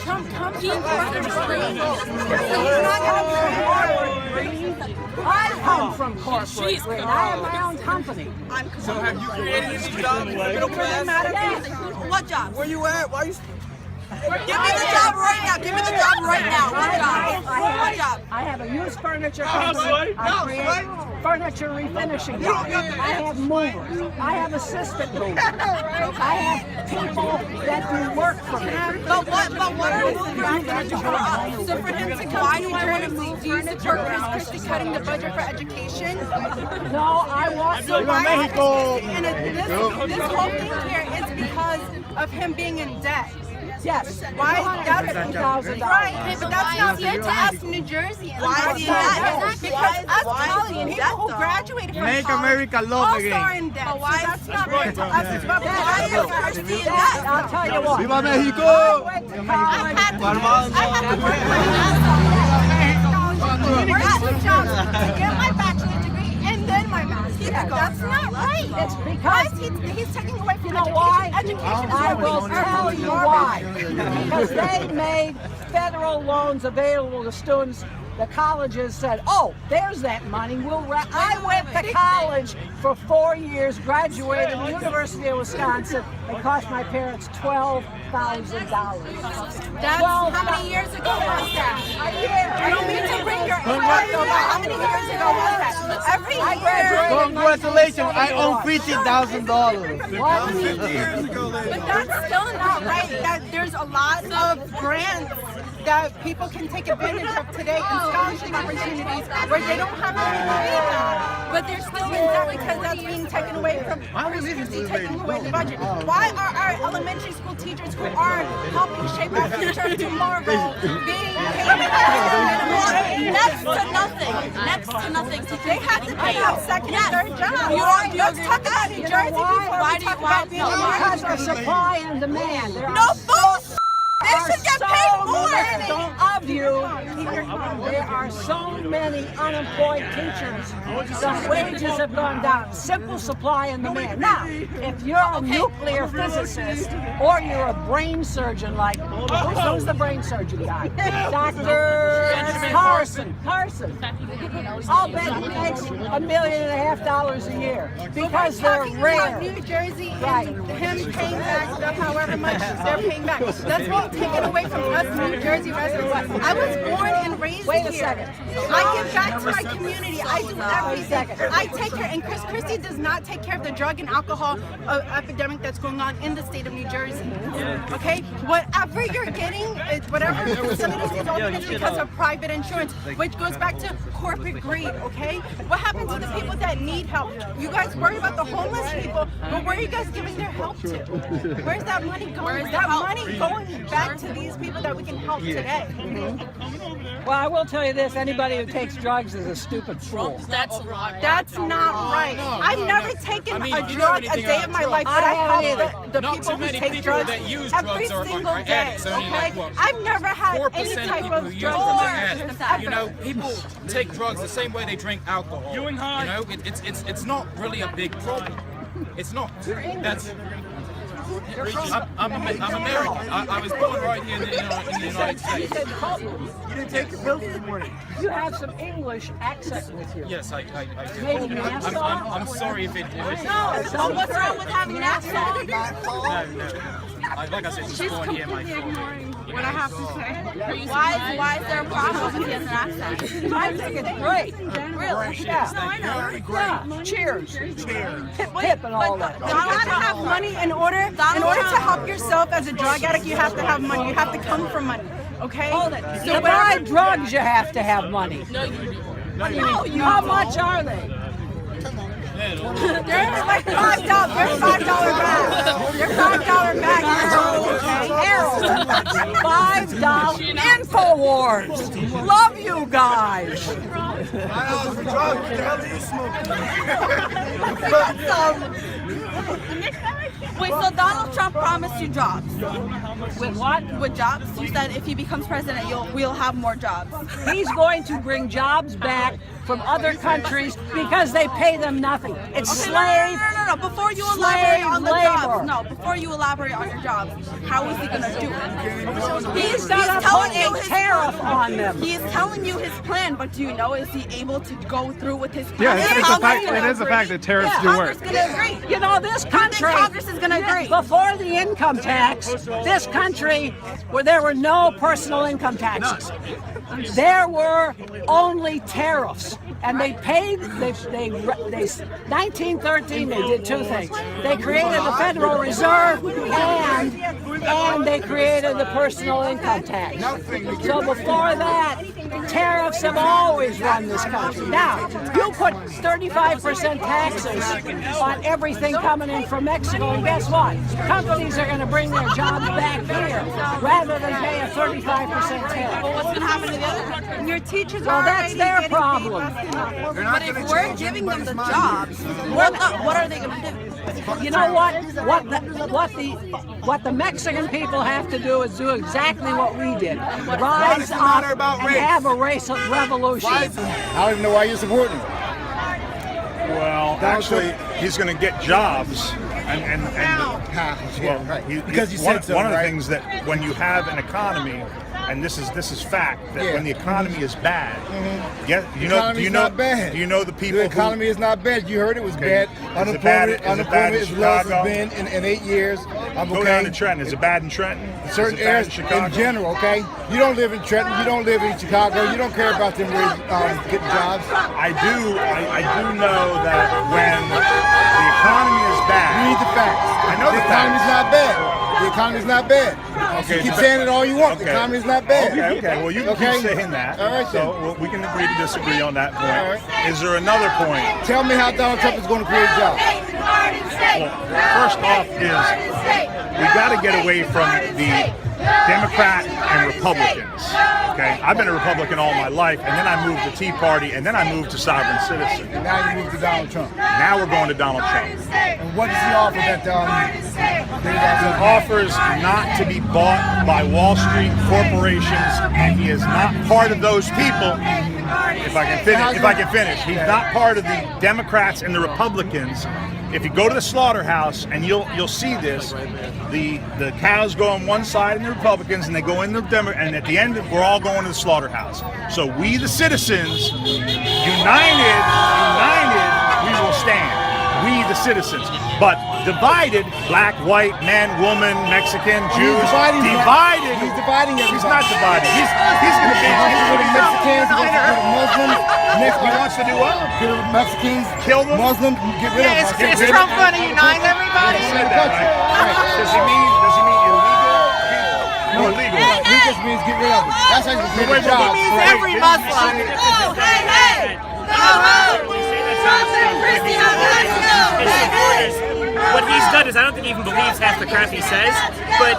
Trump comes from I come from corporate greed. I have my own company. So have you created any jobs in the middle class? What jobs? Where you at? Why you? Give me the job right now. Give me the job right now. What job? What job? I have a used furniture company. I create furniture refinishing jobs. I have movers. I have assistant movers. I have people that do work for me. But what are movers? So for him to come to New Jersey, do you support Chris Christie cutting the budget for education? No, I want So why Mexico? And this whole thing here is because of him being in debt. yes. Why? That's $50,000. right, okay, but that's not fair to us New Jerseyans. Why is he in debt? Because us college people who graduated from Make college America love also again. are in debt. So that's not fair to us as well. Why is Christie in debt? I'll tell you what. Viva Mexico! I went to college. I had to work my ass off to get my bachelor's degree and then my master's. That's not right. It's because He's taking away from education. I will tell you why. Because they made federal loans available to students. The colleges said, "Oh, there's that money. I went to college for 4 years, graduated from the University of Wisconsin. It cost my parents $12,000. That's how many years ago was that? A year. I don't mean to bring your age up, but how many years ago was that? Every I year. graduated. Congratulations! I own $50,000. But that's still not right. That there's a lot of grants that people can take advantage of today and scholarship opportunities where they don't have any money, but they're still in debt because that's being taken away from taking away the budget. Why are our elementary school teachers who are helping shape our future tomorrow being paid Next to nothing. Next to nothing. They have to pick up second and third jobs. Let's talk about New Jersey before we talk about being Because of supply and demand. There no are bullshit. They should get paid more. of you, there are so many unemployed teachers. The wages have gone down. Simple supply and demand. Now, if you're a nuclear physicist or you're a brain surgeon, like who's the brain surgeon guy? Dr. Carson. I'll bet he makes $1.5 million a year because they're rare. New Jersey Right. and him paying back however much they're paying back. That's being taken away from us New Jersey residents. I was born and raised Wait a here. second. I give back to my community. I do everything. I take care, and Chris Christie does not take care of the drug and alcohol epidemic that's going on in the state of New Jersey. Okay? Whatever you're getting, whatever facilities is open is because of private insurance, which goes back to corporate greed, okay? What happens to the people that need help? You guys worry about the homeless people, but where are you guys giving their help to? Where's that money going? Is that money going back to these people that we can help today? Well, I will tell you this, anybody who takes drugs is a stupid fool. That's wrong. That's not right. I've never taken a drug a day of my life, but I help the people who take drugs every single day, okay? I've never had any type of drugs. You know, people take drugs the same way they drink alcohol. You know, it's not really a big problem. It's not. I'm American. I was born right here in the United States. You didn't take your pills this morning. You have some English accent with you. Yes, I Maybe do. I'm sorry if it was. No, so what's wrong with having an accent? No. Like I said, she's born here. Ignoring what I have to say. Why is there a problem with his accent? I think it's great. Really? Yeah. Very great. Cheers. Cheers. Hip and all that. You gotta have money in order to help yourself as a drug addict. You have to have money. You have to come from money. Okay? To buy drugs, you have to have money. How much are they? They're like $5. They're $5 bags. They're $5 bags. $5. InfoWars. Love you guys. $5 for drugs. What the hell are you smoking? Wait, so Donald Trump promised you jobs. With what? With jobs? You said if he becomes president, we'll have more jobs. He's going to bring jobs back from other countries because they pay them nothing. It's slave. No. Before you slave elaborate on the labor. jobs, before you elaborate on your jobs, how is he gonna do it? He's gonna put a tariff on them. He is telling you his plan, but do you know, is he able to go through with his plan? Yeah, it's a fact. It is a fact that tariffs do work. Congress gonna agree. You know, this country, Congress is gonna agree. Before the income tax, this country, where there were no personal income taxes, there were only tariffs. And they paid, 1913, they did two things. They created the Federal Reserve and they created the personal income tax. So before that, tariffs have always run this country. Now, you put 35% taxes on everything coming in from Mexico, and guess what? Companies are going to bring their jobs back here rather than pay a 35% tariff. Well, what's going to happen to the other countries? Your teachers Well, are that's their problem. But if we're giving them the jobs, what are they going to do? You know what? What the Mexican people have to do is do exactly what we did: rise up and have a race revolution. I don't even know why you're supporting him. Well, actually, he's going to get jobs, Because you said so, one of the right? things that when you have an economy, and this is fact, that when the economy is bad, do you know the people? The economy is not bad. You heard it was bad. Unemployment is low as it's been in 8 years. Go down to Trenton. Is it bad in Trenton? Certain areas in general, okay? You don't live in Trenton. You don't live in Chicago. You don't care about them getting jobs. I do know that when the economy is bad. You need the facts. I know the the economy's facts. not bad. The economy's not bad. Okay, You keep saying it all you want. The economy's not bad. Okay. Well, you keep saying that. All right, so we can agree to disagree on that point. All right. Is there another point? Tell me how Donald Trump is going to create jobs. Well, first off is we got to get away from the Democrat and Republicans. Okay, I've been a Republican all my life, and then I moved to Tea Party, and then I moved to Sovereign Citizen. And now you move to Donald Trump. Now we're going to Donald Trump. And what does he offer that He offers not to be bought by Wall Street corporations, and he is not part of those people. If I can finish, he's not part of the Democrats and the Republicans. If you go to the slaughterhouse, and you'll see this, the cows go on one side and the Republicans, and they go in the Democrats, and at the end we're all going to the slaughterhouse. So we, the citizens, united, we will stand. We, the citizens, but divided, black, white, man, woman, Mexican, Jews, divided. He's dividing everybody. He's not dividing. He's going to be Mexicans, Muslims. He wants to do what? Get rid of Mexicans, Kill them? Muslims, get rid of them. Is Trump going to unite everybody? He said that, right? Does he mean illegal people? No, illegal. He just means get rid of them. That's how you get rid of He jobs. means every Muslim. Oh, hey! What he's done is, I don't think he even believes half the crap he says, but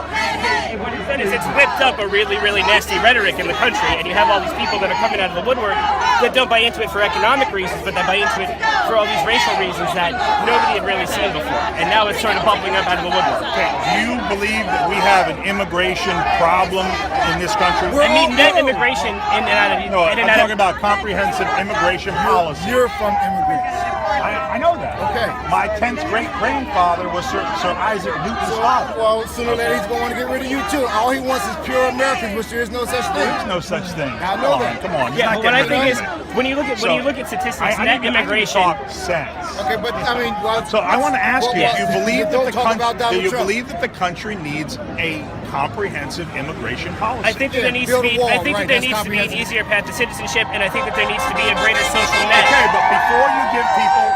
what he's done is it's whipped up a really, really nasty rhetoric in the country, and you have all these people that are coming out of the woodwork that don't buy into it for economic reasons, but that buy into it for all these racial reasons that nobody had really seen before, and now it's sort of bubbling up out of the woodwork. Okay, do you believe that we have an immigration problem in this country? I mean, net immigration in and out of... No, I'm talking about comprehensive immigration policy. You're from immigrants. I know that. Okay. My 10th great-grandfather was Sir Isaac Newton's father. Well, sooner or later he's going to want to get rid of you too. All he wants is pure Americans, which there is no such thing. There's no such thing. I know that. Come on. Yeah, but what I think is, when you look at statistics, net immigration... talk sense. Okay, but I mean, So I want to ask you, do you believe don't talk about Donald Trump. believe that the country needs a comprehensive immigration policy? I think that there needs to be. I think that there needs to be an easier path to citizenship, and I think that there needs to be a greater social net. Okay, but before you give people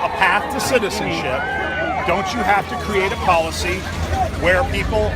a path to citizenship, don't you have to create a policy where people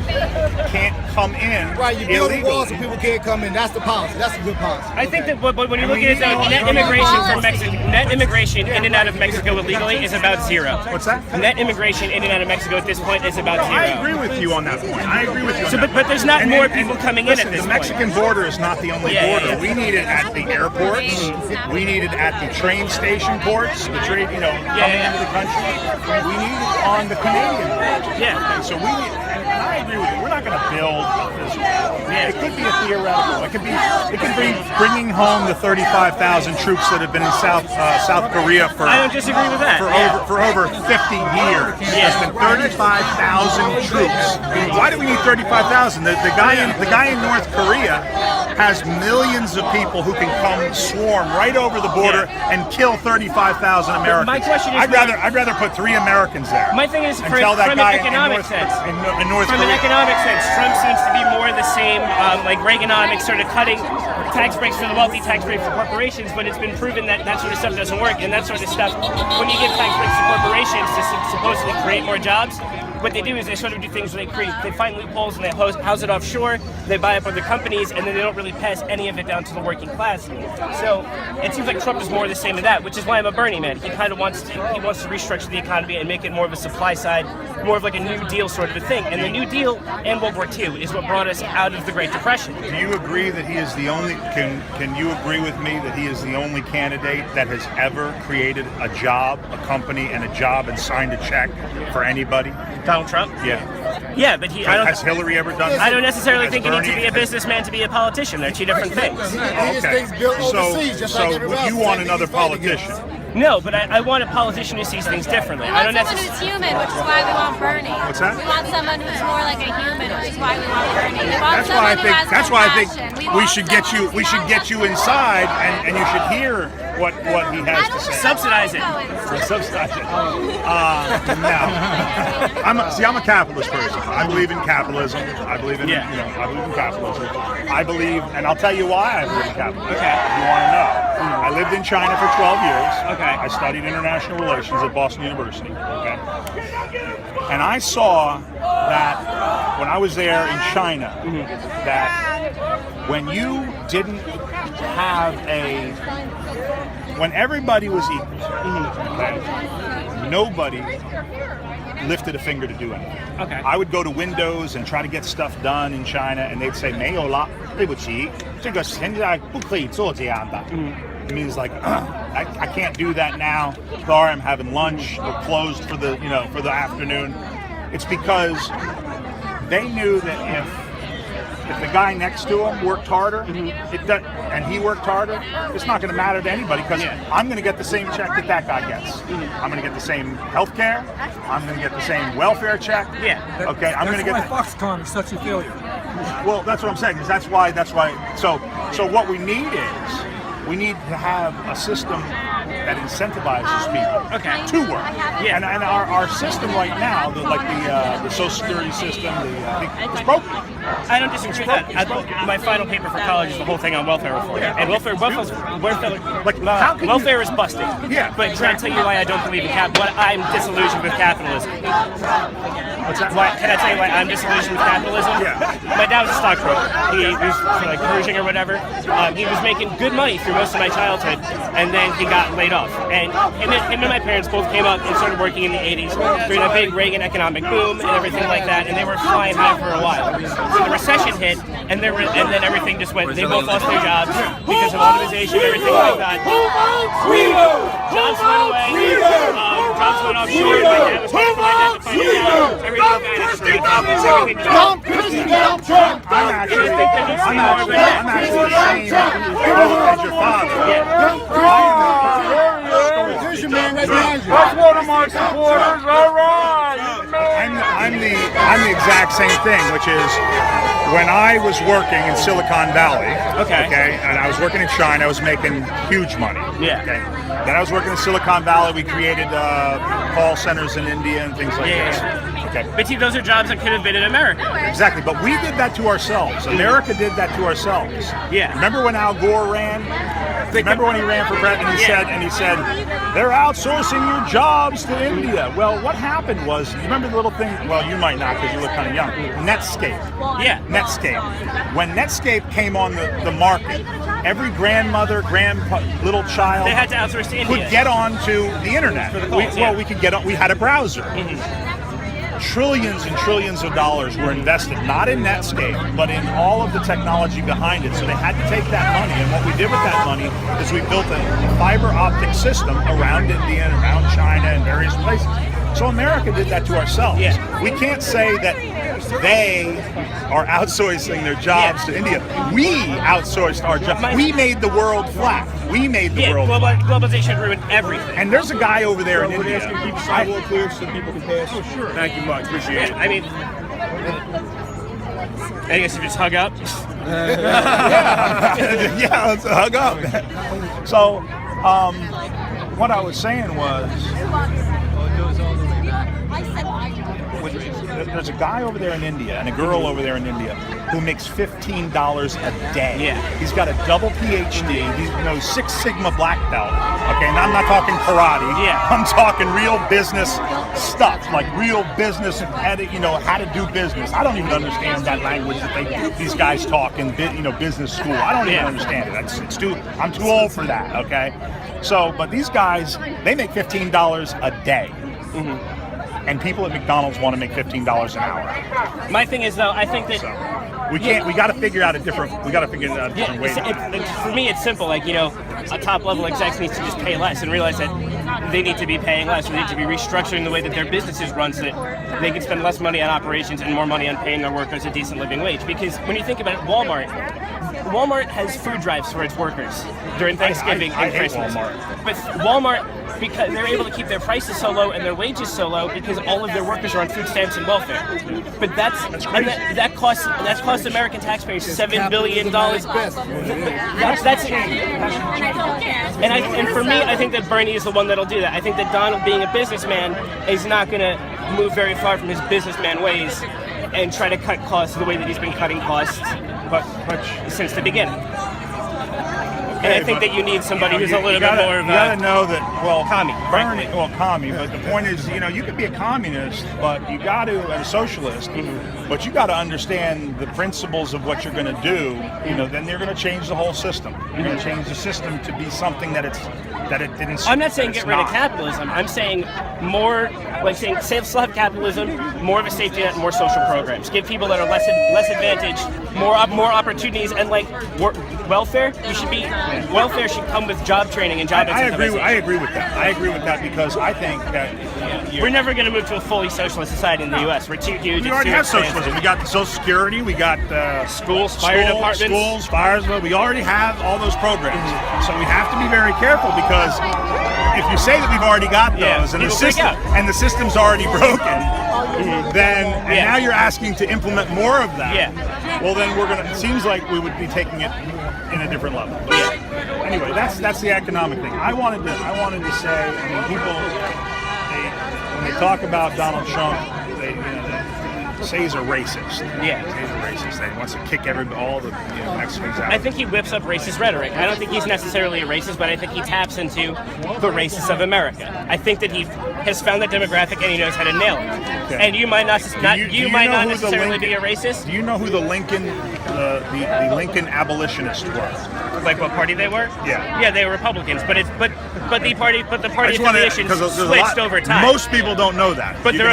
can't come in Right, you build a illegally. wall so people can't come in. That's the policy. That's a good policy. I think that but when you look at it, though, net immigration in and out of Mexico illegally is about zero. What's that? Net immigration in and out of Mexico at this point is about zero. I agree with you on that point. I agree with you on So, that but there's not And- more and- people coming listen, in at this the Mexican border is not the only Yeah, border. yeah. We need it at the airports. We need it at the train station ports. The train, coming into the country. We need it on the Canadian border. Yeah. And so we need, and I agree with you. We're not going to build this wall. It could be a theoretical. It could be bringing home the 35,000 troops that have been in South Korea for. I don't disagree with that. For over 50 years. There's been 35,000 troops. Why do we need 35,000? The guy in North Korea has millions of people who can come swarm right over the border and kill 35,000 Americans. My question is, I'd rather put 3 Americans there. My thing is, and from tell that an guy economic sense, in North from an Korea. economic sense, Trump seems to be more the same, like Reaganomics, sort of cutting tax breaks for the wealthy, tax breaks for corporations. But it's been proven that that sort of stuff doesn't work, and that sort of stuff, when you give tax breaks to corporations to supposedly create more jobs, what they do is they sort of do things where they find loopholes and they house it offshore, they buy up other companies, and then they don't really pass any of it down to the working class. So it seems like Trump is more the same in that, which is why I'm a Bernie man. He kind of wants to restructure the economy and make it more of a supply side, more of like a New Deal sort of a thing. And the New Deal and World War II is what brought us out of the Great Depression. Do you agree that he is the only? Can you agree with me that he is the only candidate that has ever created a job, a company, and a job and signed a check for anybody? Donald Trump? Yeah. Yeah, but has Hillary ever done that? I don't necessarily Has think you need to Bernie- be a businessman to be a politician. They're two different things. Okay. So you want another politician? No, but I want a politician who sees things differently. We I want don't someone necessarily. who's human, which is why we want Bernie. What's that? We want someone who's more like a human, which is why we want Bernie. We want That's why I someone who think. has That's why I think compassion. we should get you. We should get you inside, and you should hear what he has to say. Subsidize it. Subsidize it. No. I'm a capitalist person. I believe in capitalism. I believe in I believe in capitalism. I believe, and I'll tell you why I believe in capitalism. Okay. If you want to know, I lived in China for 12 years. Okay. I studied international relations at Boston University. Okay. And I saw that when I was there in China, that when you didn't have when everybody was equal, okay, nobody lifted a finger to do anything. Okay. I would go to Windows and try to get stuff done in China, and they'd say, 没有了，对不起，这个现在不可以做这样的。It means like, I can't do that now. Sorry, I'm having lunch. We're closed for the afternoon. It's because they knew that if the guy next to him worked harder, and he worked harder, it's not going to matter to anybody because I'm going to get the same check that guy gets. I'm going to get the same health care. I'm going to get the same welfare check. Yeah. Okay. I'm going to get That's why Foxconn is such a failure. Well, that's what I'm saying. That's why. So what we need is we need to have a system that incentivizes people to work. Yeah. And our system right now, the Social Security system, it's broken. I don't disagree with that. My final paper for college is the whole thing on welfare reform. And welfare is busted. Yeah. But can I tell you why I don't believe in what I'm disillusioned with capitalism? What's that? Can I tell you why I'm disillusioned with capitalism? Yeah. My dad was a stockbroker. He was like cruising or whatever. He was making good money through most of my childhood, and then he got laid off. And him and my parents both came up and started working in the 80s during a big Reagan economic boom and everything like that, and they were flying high for a while. So the recession hit, and then everything just went. They both lost their jobs because of automation and everything like that. Jobs went away. Jobs went offshore. My dad was trying to find out. Everything vanished. Everything just I'm actually the same as your father. Here's your man right behind you. That's one of my supporters. All right. I'm the exact same thing, which is when I was working in Silicon Valley. Okay, and I was working in China. I was making huge money. Yeah. Okay. Then I was working in Silicon Valley. We created call centers in India and things like this. Okay. But see, those are jobs that could have been in America. Exactly, but we did that to ourselves. America did that to ourselves. Yeah. Remember when Al Gore ran? Remember when he ran for president? He said, they're outsourcing your jobs to India. Well, what happened was, you remember the little thing? Well, you might not because you look kind of young. Netscape. Yeah. Netscape. When Netscape came on the market, every grandmother, little child, they had to outsource to India. Could get onto the internet. We could get on. We had a browser. Trillions and trillions of dollars were invested, not in Netscape, but in all of the technology behind it. So they had to take that money, and what we did with that money is we built a fiber optic system around India and around China and various places. So America did that to ourselves. Yeah. We can't say that they are outsourcing their jobs to India. We outsourced our jobs. We made the world flat. We made the world flat. Globalization ruined everything. And there's a guy over there in India. Keep the sidewalk clear so people can pass. Oh, sure. Thank you much. Appreciate it. I mean, I guess you just hug up. Yeah, let's hug up. So, what I was saying was, there's a guy over there in India and a girl over there in India who makes $15 a day. Yeah. He's got a double PhD. He knows 6 Sigma black belt. Okay, and I'm not talking karate. Yeah. I'm talking real business stuff, like real business and how to do business. I don't even understand that language that these guys talk in business school. I don't even understand it. I'm too old for that. Okay, so but these guys, they make $15 a day. And people at McDonald's want to make $15 an hour. My thing is, though, I think that we can't. We got to figure out a different. We got to figure out a different way. For me, it's simple. Like, a top level exec needs to just pay less and realize that they need to be paying less. Or they need to be restructuring the way that their businesses run so that they can spend less money on operations and more money on paying their workers a decent living wage. Because when you think about it, Walmart has food drives for its workers during Thanksgiving and Christmas. But Walmart, because they're able to keep their prices so low and their wages so low because all of their workers are on food stamps and welfare. But that costs American taxpayers $7 billion. That's and for me, I think that Bernie is the one that'll do that. I think that Donald, being a businessman, is not going to move very far from his businessman ways and try to cut costs the way that he's been cutting costs, but since the beginning. And I think that you need somebody who's a little bit more of a... You gotta know that, commie, frankly. Commie, but the point is, you could be a communist, but you got to, and a socialist, but you got to understand the principles of what you're going to do, then they're going to change the whole system. You're going to change the system to be something that it didn't... I'm not saying get rid of capitalism. I'm saying more, still have capitalism, more of a safety net, more social programs. Give people that are less advantaged more opportunities, and welfare. Welfare should come with job training and job incentivization. I agree with that. I agree with that because I think that we're never going to move to a fully socialist society in the U.S. We're too huge. We already have socialism. We got the Social Security. We got schools, fire departments. Schools, fires. We already have all those programs. So we have to be very careful because if you say that we've already got those and the system's already broken, then now you're asking to implement more of that. Yeah. Well, then it seems like we would be taking it in a different level. But anyway, that's the economic thing. I wanted to say, people, when they talk about Donald Trump, they say he's a racist. Yeah. He's a racist. He wants to kick all the Mexicans out. I think he whips up racist rhetoric. I don't think he's necessarily a racist, but I think he taps into the racists of America. I think that he has found that demographic and he knows how to nail it. Okay. And you might not necessarily be a racist. Do you know who the Lincoln abolitionists were? Like what party they were? Yeah. Yeah, they were Republicans, but the party affiliation switched over time. Most people don't know that. But the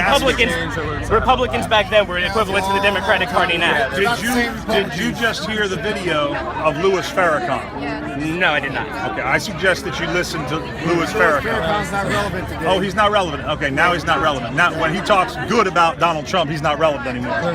Republicans back then were equivalent to the Democratic Party now. Did you just hear the video of Louis Farrakhan? No, I did not. Okay, I suggest that you listen to Louis Farrakhan. Farrakhan's not relevant today. Oh, he's not relevant. Okay, now he's not relevant. Now, when he talks good about Donald Trump, he's not relevant anymore.